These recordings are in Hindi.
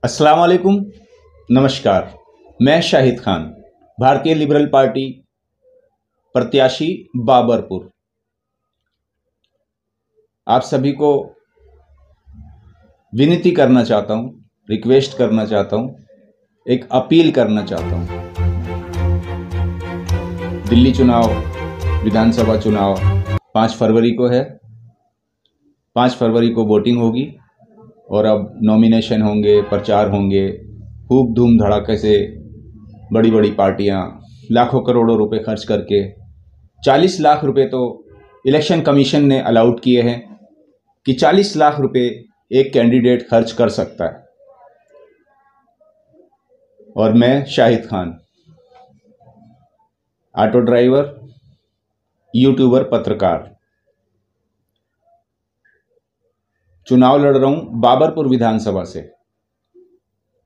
अस्सलाम वालेकुम, नमस्कार। मैं शाहिद खान, भारतीय लिबरल पार्टी प्रत्याशी बाबरपुर। आप सभी को विनती करना चाहता हूँ, रिक्वेस्ट करना चाहता हूँ, एक अपील करना चाहता हूँ। दिल्ली चुनाव, विधानसभा चुनाव 5 फरवरी को है। 5 फरवरी को वोटिंग होगी और अब नॉमिनेशन होंगे, प्रचार होंगे, खूब धूम धड़ाके से बड़ी बड़ी पार्टियां लाखों करोड़ों रुपए खर्च करके 40 लाख रुपए तो इलेक्शन कमीशन ने अलाउड किए हैं कि 40 लाख रुपए एक कैंडिडेट खर्च कर सकता है। और मैं Shahid Khan, auto driver, YouTuber, पत्रकार, चुनाव लड़ रहा हूं बाबरपुर विधानसभा से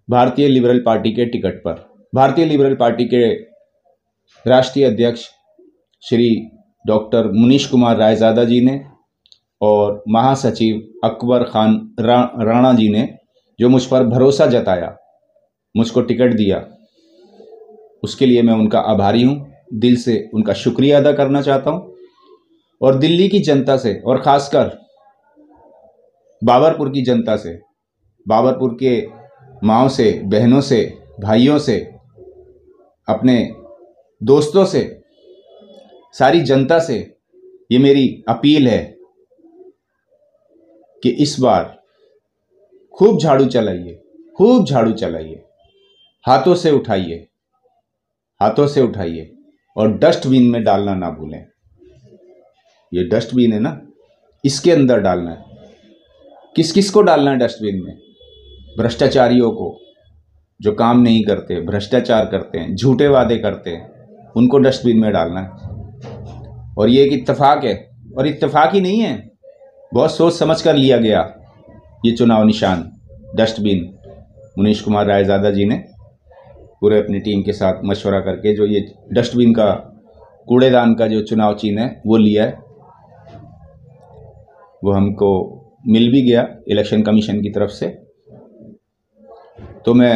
भारतीय लिबरल पार्टी के टिकट पर। भारतीय लिबरल पार्टी के राष्ट्रीय अध्यक्ष श्री डॉक्टर मुनीश कुमार रायजादा जी ने और महासचिव अकबर खान राणा जी ने जो मुझ पर भरोसा जताया, मुझको टिकट दिया, उसके लिए मैं उनका आभारी हूं। दिल से उनका शुक्रिया अदा करना चाहता हूं। और दिल्ली की जनता से और ख़ासकर बाबरपुर की जनता से, बाबरपुर के माँओं से, बहनों से, भाइयों से, अपने दोस्तों से, सारी जनता से ये मेरी अपील है कि इस बार खूब झाड़ू चलाइए, खूब झाड़ू चलाइए, हाथों से उठाइए, हाथों से उठाइए और डस्टबिन में डालना ना भूलें। ये डस्टबिन है ना, इसके अंदर डालना है। किस किस को डालना है डस्टबिन में? भ्रष्टाचारियों को, जो काम नहीं करते, भ्रष्टाचार करते हैं, झूठे वादे करते हैं, उनको डस्टबिन में डालना है। और ये एक इत्तेफाक है, और इत्तेफाक ही नहीं है, बहुत सोच समझ कर लिया गया ये चुनाव निशान डस्टबिन। मुनीश कुमार रायजादा जी ने पूरे अपनी टीम के साथ मशवरा करके जो ये डस्टबिन का, कूड़ेदान का जो चुनाव चिन्ह है वो लिया है। वो हमको मिल भी गया इलेक्शन कमीशन की तरफ से। तो मैं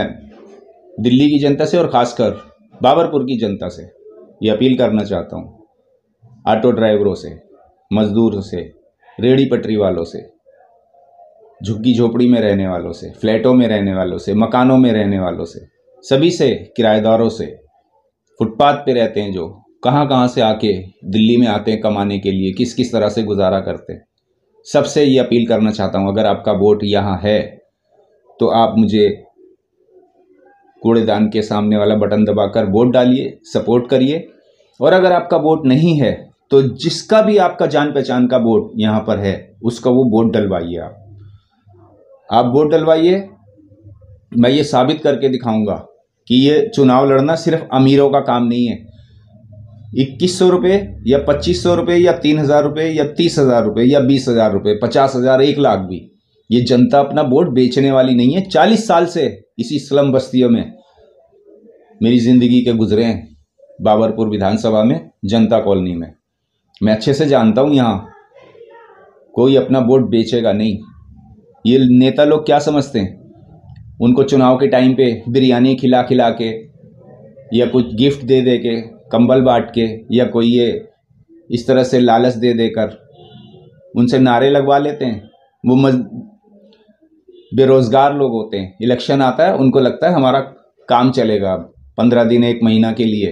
दिल्ली की जनता से और ख़ासकर बाबरपुर की जनता से ये अपील करना चाहता हूँ, ऑटो ड्राइवरों से, मज़दूरों से, रेहड़ी पटरी वालों से, झुग्गी झोपड़ी में रहने वालों से, फ्लैटों में रहने वालों से, मकानों में रहने वालों से, सभी से, किराएदारों से, फुटपाथ पे रहते हैं, जो कहाँ कहाँ से आके दिल्ली में आते हैं कमाने के लिए, किस किस तरह से गुजारा करते हैं, सबसे ये अपील करना चाहता हूँ, अगर आपका वोट यहाँ है तो आप मुझे कूड़ेदान के सामने वाला बटन दबाकर वोट डालिए, सपोर्ट करिए। और अगर आपका वोट नहीं है तो जिसका भी आपका जान पहचान का वोट यहाँ पर है, उसका वो वोट डलवाइए। आप वोट डलवाइए। मैं ये साबित करके दिखाऊंगा कि ये चुनाव लड़ना सिर्फ अमीरों का काम नहीं है। 2100 रुपये या 2500 रुपये या 3000 रुपये या 30,000 रुपये या 20,000 रुपये, 50,000, 1 लाख भी, ये जनता अपना वोट बेचने वाली नहीं है। 40 साल से इसी स्लम बस्तियों में मेरी ज़िंदगी के गुजरे हैं, बाबरपुर विधानसभा में, जनता कॉलोनी में। मैं अच्छे से जानता हूँ यहाँ कोई अपना वोट बेचेगा नहीं। ये नेता लोग क्या समझते हैं, उनको चुनाव के टाइम पे बिरयानी खिला खिला के या कुछ गिफ्ट दे दे के, कंबल बांट के, या कोई ये इस तरह से लालच दे देकर उनसे नारे लगवा लेते हैं। वो बेरोज़गार लोग होते हैं, इलेक्शन आता है, उनको लगता है हमारा काम चलेगा 15 दिन, 1 महीना के लिए।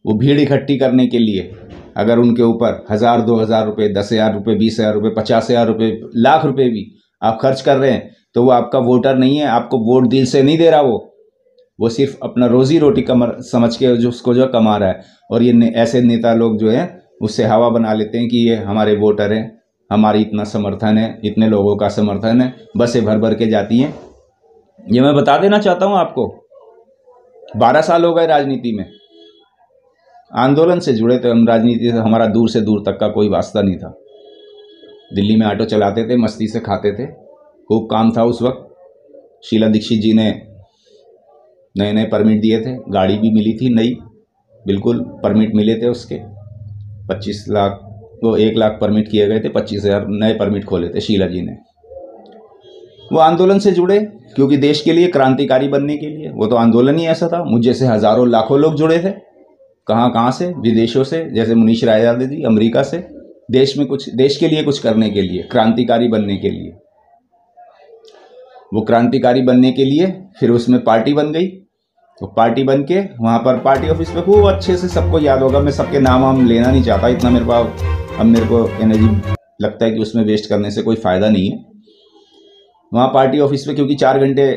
वो भीड़ इकट्ठी करने के लिए अगर उनके ऊपर 1000, 2000 रुपये, 10,000 रुपये, 20,000 रुपये, 50,000 रुपये, लाख रुपये भी आप खर्च कर रहे हैं, तो वो आपका वोटर नहीं है, आपको वोट दिल से नहीं दे रहा। वो सिर्फ अपना रोजी रोटी समझ के जो उसको जो कमा रहा है। और ये ऐसे नेता लोग जो हैं उससे हवा बना लेते हैं कि ये हमारे वोटर हैं, हमारी इतना समर्थन है, इतने लोगों का समर्थन है, बसें भर भर के जाती हैं। ये मैं बता देना चाहता हूँ आपको, 12 साल हो गए राजनीति में, आंदोलन से जुड़े थे हम, राजनीति से हमारा दूर से दूर तक का कोई वास्ता नहीं था। दिल्ली में ऑटो चलाते थे, मस्ती से खाते थे, खूब काम था उस वक्त। शीला दीक्षित जी ने नए नए परमिट दिए थे, गाड़ी भी मिली थी नई, बिल्कुल परमिट मिले थे उसके। 25 लाख, वो 1 लाख परमिट किए गए थे, 25,000 नए परमिट खोले थे शीला जी ने। वो आंदोलन से जुड़े, क्योंकि देश के लिए क्रांतिकारी बनने के लिए। वो तो आंदोलन ही ऐसा था। मुझ जैसे हजारों लाखों लोग जुड़े थे, कहाँ कहाँ से, विदेशों से, जैसे मुनीश रायजादे जी अमेरिका से, देश के लिए कुछ करने के लिए, क्रांतिकारी बनने के लिए। वो क्रांतिकारी बनने के लिए फिर उसमें पार्टी बन गई। तो पार्टी बन के वहाँ पर पार्टी ऑफिस में खूब अच्छे से, सबको याद होगा, मैं सबके नाम वाम लेना नहीं चाहता, इतना मेरे पास अब मेरे को एनर्जी लगता है कि उसमें वेस्ट करने से कोई फ़ायदा नहीं है। वहाँ पार्टी ऑफिस में, क्योंकि 4 घंटे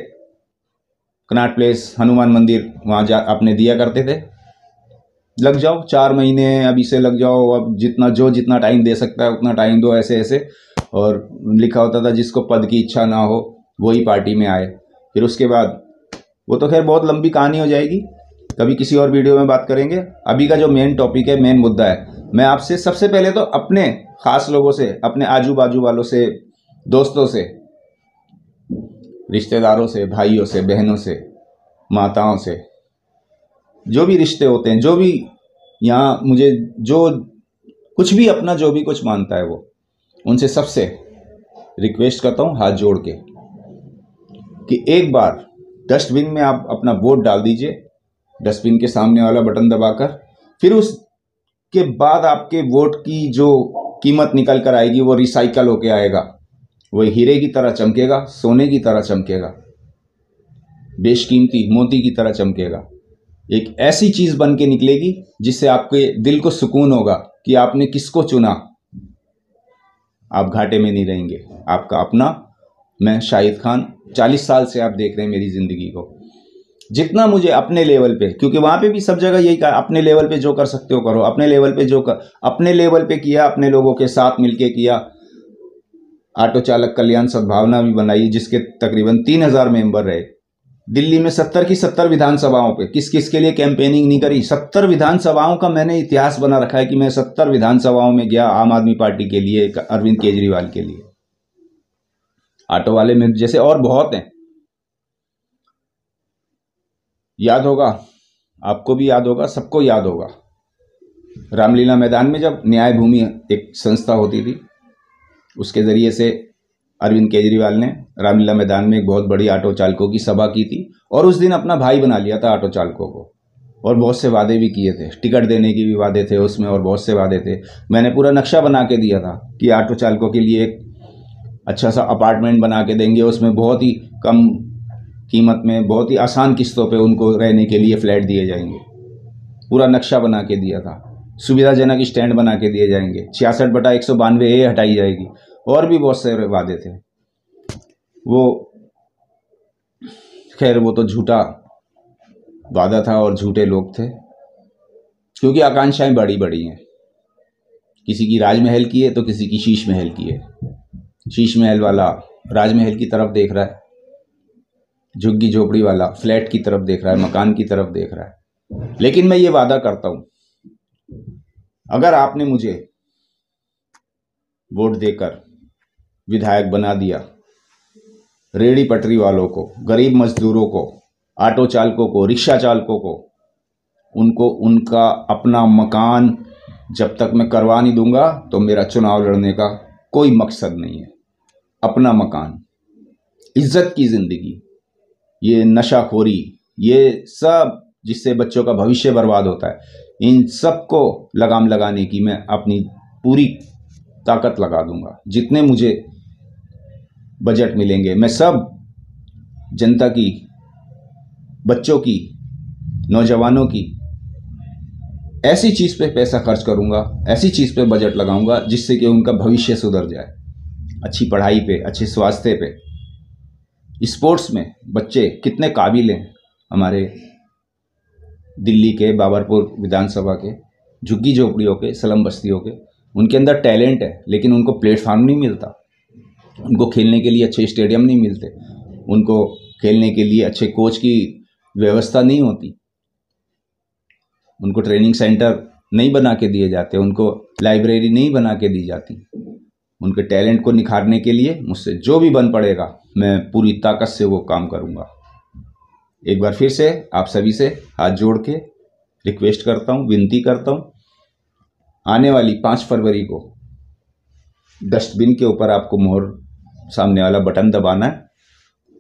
कनॉट प्लेस, हनुमान मंदिर वहाँ जा अपने दिया करते थे, लग जाओ 4 महीने अभी से लग जाओ, अब जितना टाइम दे सकता है उतना टाइम दो, ऐसे ऐसे। और लिखा होता था जिसको पद की इच्छा ना हो वही पार्टी में आए। फिर उसके बाद वो तो खैर बहुत लंबी कहानी हो जाएगी, कभी किसी और वीडियो में बात करेंगे। अभी का जो मेन टॉपिक है, मेन मुद्दा है, मैं आपसे सबसे पहले तो अपने खास लोगों से, अपने आजू बाजू वालों से, दोस्तों से, रिश्तेदारों से, भाइयों से, बहनों से, माताओं से, जो भी रिश्ते होते हैं, जो भी यहाँ मुझे जो कुछ भी अपना जो भी कुछ मानता है, वो उनसे सबसे रिक्वेस्ट करता हूँ हाथ जोड़ के कि एक बार डस्टबिन में आप अपना वोट डाल दीजिए, डस्टबिन के सामने वाला बटन दबाकर। फिर उसके बाद आपके वोट की जो कीमत निकल कर आएगी वो रिसाइकल होके आएगा, वो हीरे की तरह चमकेगा, सोने की तरह चमकेगा, बेशकीमती मोती की तरह चमकेगा। एक ऐसी चीज बन के निकलेगी जिससे आपके दिल को सुकून होगा कि आपने किसको चुना। आप घाटे में नहीं रहेंगे। आपका अपना मैं शाहिद खान, 40 साल से आप देख रहे हैं मेरी जिंदगी को। जितना मुझे अपने लेवल पे, क्योंकि वहां पे भी सब जगह यही कहा, अपने लेवल पे जो कर सकते हो करो, अपने लेवल पे अपने लेवल पे किया, अपने लोगों के साथ मिलके किया। ऑटो चालक कल्याण सद्भावना भी बनाई, जिसके तकरीबन 3000 मेंबर रहे। दिल्ली में 70 की 70 विधानसभाओं पे किस किस के लिए कैंपेनिंग नहीं करी। 70 विधानसभाओं का मैंने इतिहास बना रखा है कि मैं 70 विधानसभाओं में गया, आम आदमी पार्टी के लिए, अरविंद केजरीवाल के लिए, ऑटो वाले में जैसे और बहुत हैं। याद होगा, आपको भी याद होगा, सबको याद होगा, रामलीला मैदान में जब न्याय भूमि एक संस्था होती थी, उसके जरिए से अरविंद केजरीवाल ने रामलीला मैदान में एक बहुत बड़ी ऑटो चालकों की सभा की थी, और उस दिन अपना भाई बना लिया था ऑटो चालकों को, और बहुत से वादे भी किए थे, टिकट देने की भी वादे थे उसमें, और बहुत से वादे थे। मैंने पूरा नक्शा बना के दिया था कि ऑटो चालकों के लिए एक अच्छा सा अपार्टमेंट बना के देंगे, उसमें बहुत ही कम कीमत में, बहुत ही आसान किस्तों पे उनको रहने के लिए फ्लैट दिए जाएंगे। पूरा नक्शा बना के दिया था। सुविधाजनक स्टैंड बना के दिए जाएंगे, 66/192A हटाई जाएगी, और भी बहुत सारे वादे थे। वो खैर वो तो झूठा वादा था और झूठे लोग थे, क्योंकि आकांक्षाएं बड़ी बड़ी हैं। किसी की राजमहल की है तो किसी की शीश महल की है। शीश महल वाला राजमहल की तरफ देख रहा है, झुग्गी झोपड़ी वाला फ्लैट की तरफ देख रहा है, मकान की तरफ देख रहा है। लेकिन मैं ये वादा करता हूं, अगर आपने मुझे वोट देकर विधायक बना दिया, रेहड़ी पटरी वालों को, गरीब मजदूरों को, ऑटो चालकों को, रिक्शा चालकों को, उनको उनका अपना मकान जब तक मैं करवा नहीं दूंगा तो मेरा चुनाव लड़ने का कोई मकसद नहीं है। अपना मकान, इज्जत की जिंदगी, ये नशाखोरी, ये सब जिससे बच्चों का भविष्य बर्बाद होता है, इन सब को लगाम लगाने की मैं अपनी पूरी ताकत लगा दूंगा। जितने मुझे बजट मिलेंगे मैं सब जनता की, बच्चों की, नौजवानों की ऐसी चीज पे पैसा खर्च करूंगा, ऐसी चीज पे बजट लगाऊंगा जिससे कि उनका भविष्य सुधर जाए। अच्छी पढ़ाई पे, अच्छे स्वास्थ्य पे, स्पोर्ट्स में बच्चे कितने काबिल हैं हमारे दिल्ली के, बाबरपुर विधानसभा के, झुग्गी झोपड़ियों के, स्लम बस्तियों के, उनके अंदर टैलेंट है लेकिन उनको प्लेटफॉर्म नहीं मिलता, उनको खेलने के लिए अच्छे स्टेडियम नहीं मिलते, उनको खेलने के लिए अच्छे कोच की व्यवस्था नहीं होती, उनको ट्रेनिंग सेंटर नहीं बना के दिए जाते, उनको लाइब्रेरी नहीं बना के दी जाती। उनके टैलेंट को निखारने के लिए मुझसे जो भी बन पड़ेगा मैं पूरी ताकत से वो काम करूंगा। एक बार फिर से आप सभी से हाथ जोड़ के रिक्वेस्ट करता हूं, विनती करता हूं, आने वाली 5 फरवरी को डस्टबिन के ऊपर आपको मोहर, सामने वाला बटन दबाना है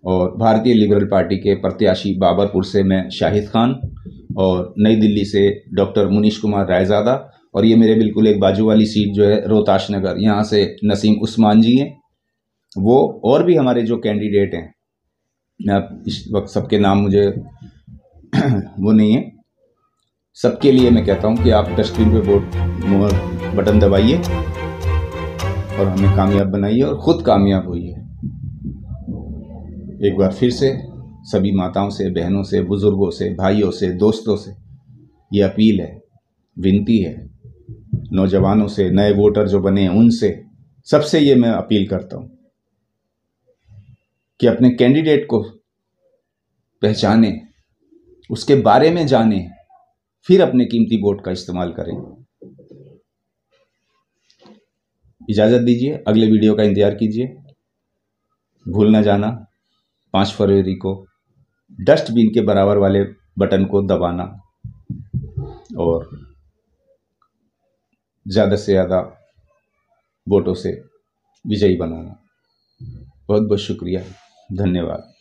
और भारतीय लिबरल पार्टी के प्रत्याशी बाबरपुर से मैं शाहिद खान, और नई दिल्ली से डॉक्टर मुनीश कुमार रायज़ादा, और ये मेरे बिल्कुल एक बाजू वाली सीट जो है रोहताश नगर, यहाँ से नसीम उस्मान जी हैं वो, और भी हमारे जो कैंडिडेट हैं, मैं अब इस वक्त सबके नाम मुझे वो नहीं है, सबके लिए मैं कहता हूँ कि आप डस्टबिन पे वोट बटन दबाइए और हमें कामयाब बनाइए और ख़ुद कामयाब होइए। एक बार फिर से सभी माताओं से, बहनों से, बुज़ुर्गों से, भाइयों से, दोस्तों से ये अपील है, विनती है, नौजवानों से, नए वोटर जो बने हैं उनसे, सबसे ये मैं अपील करता हूँ कि अपने कैंडिडेट को पहचानें, उसके बारे में जानें, फिर अपने कीमती वोट का इस्तेमाल करें। इजाज़त दीजिए, अगले वीडियो का इंतज़ार कीजिए। भूल ना जाना 5 फरवरी को डस्टबिन के बराबर वाले बटन को दबाना और ज़्यादा से ज़्यादा वोटों से विजयी बनाना। बहुत बहुत शुक्रिया, धन्यवाद।